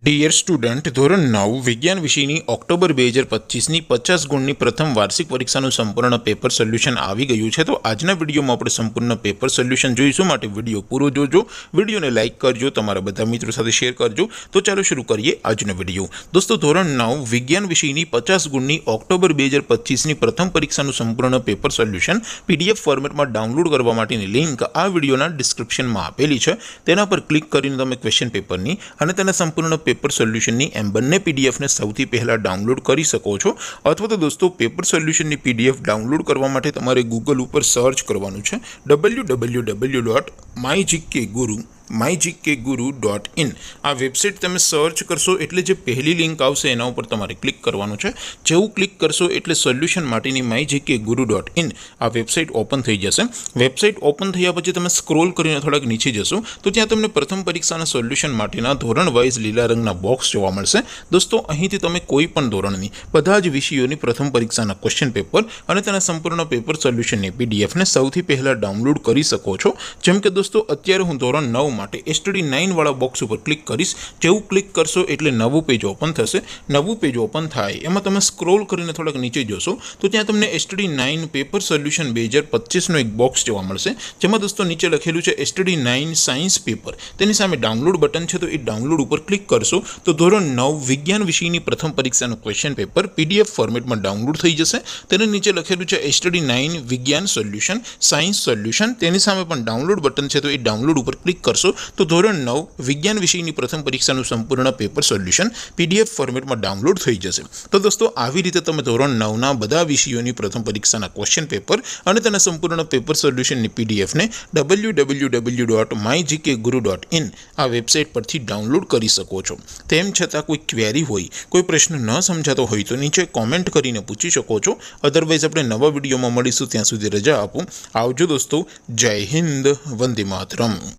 Dear student धोरण 9 विज्ञान विषयની October 2025ની 50 ગુણની પ્રથમ વાર્ષિક પરીક્ષાનું સંપૂર્ણ પેપર સોલ્યુશન આવી ગયું છે। તો આજના વિડીયોમાં આપણે સંપૂર્ણ પેપર સોલ્યુશન જોઈશું, માટે વિડીયો પૂરો જોજો, વિડીયોને લાઇક કરજો, તમારા બધા મિત્રો સાથે શેર કરજો। તો ચાલો શરૂ કરીએ આજનો વિડીયો। દોસ્તો ધોરણ 9 વિજ્ઞાન વિષયની 50 ગુણની ઓક્ટોબર 2025ની પ્રથમ પરીક્ષાનું સંપૂર્ણ પેપર સોલ્યુશન પીડીએફ ફોર્મેટમાં ડાઉનલોડ કરવા માટેની લિંક આ વિડીયોના ડિસ્ક્રિપ્શનમાં આપેલી છે। તેના પર ક્લિક કરીને તમે ક્વેશ્ચન પેપરની અને તેના સંપૂર્ણ पेपर सोल्यूशन एम बने पीडीएफ ने सौथी पहला डाउनलॉड कर सको छो। अथवा तो दोस्तों पेपर सोल्यूशन पीडीएफ डाउनलॉड करवा माटे तमारे गूगल पर सर्च करवानुं छे www.mygkguru.in आ वेबसाइट तमे सर्च करशो एटले जे पहली लिंक आवशे एना उपर तमारे क्लिक करवानुं छे। जेवुं क्लिक करशो एटले सोल्यूशन माटेनी mygkguru.in आ वेबसाइट ओपन थई जशे। वेबसाइट ओपन थया पछी तमे स्क्रॉल करीने थोड़ाक नीचे जशो तो त्यां तमने प्रथम परीक्षाना सोल्यूशन माटेना धोरण वाइज लीला रंगना बॉक्स जोवा मळशे। दोस्तों અહીંથી તમે કોઈ પણ ધોરણની બધા જ વિષયોની પ્રથમ પરીક્ષાના ક્વેશ્ચન પેપર અને તેના સંપૂર્ણ પેપર સોલ્યુશનની પીડીએફ ને સૌથી પહેલા ડાઉનલોડ કરી શકો છો। જેમ કે દોસ્તો અત્યારે હું ધોરણ 9 માટે STD 9 वाला बॉक्स पर क्लिक करीश। जेवुं क्लिक करशो एटले नवुं पेज ओपन थशे। नवुं पेज ओपन थाय एमां तमे स्क्रॉल करीने थोड़ाक नीचे जोशो तो त्यां तमने STD 9 पेपर सोल्यूशन 2025 नो एक बॉक्स जोवा मळशे, जेमां दोस्तों नीचे लखेलुं छे STD 9 साइंस पेपर। तेनी सामे डाउनलॉड बटन छे तो ए डाउनलॉड पर क्लिक करशो तो धोरण 9 विज्ञान विषयनी प्रथम परीक्षाનું क्वेश्चन पेपर पीडीएफ फॉर्मेटમાં ડાઉનલોડ થઈ જશે। તેને નીચે લખેલું છે STD 9 વિજ્ઞાન સોલ્યુશન સાયન્સ સોલ્યુશન, તેની સામે પણ ડાઉનલોડ બટન છે તો એ ડાઉનલોડ ઉપર ક્લિક કરશો તો ધોરણ 9 વિજ્ઞાન વિષયની પ્રથમ પરીક્ષાનું સંપૂર્ણ પેપર સોલ્યુશન પીડીએફ ફોર્મેટમાં ડાઉનલોડ થઈ જશે। તો દોસ્તો આવી રીતે તમે ધોરણ 9 ના બધા વિષયોની પ્રથમ પરીક્ષાના ક્વેશ્ચન પેપર અને તેના સંપૂર્ણ પેપર સોલ્યુશનની પીડીએફ ને www.mygkguru.in આ વેબસાઇટ પરથી ડાઉનલોડ કરી શકો છો। તેમ છતાં કોઈ ક્વેરી હોય, કોઈ પ્રશ્ન ન સમજાતો હોય તો નીચે કોમેન્ટ કરીને પૂછી શકો છો। અધરવાઇઝ આપણે નવા વિડીયોમાં મળીશું, ત્યાં સુધી રજા આપો। આવજો દોસ્તો, જય હિન્દ, વંદે માતરમ।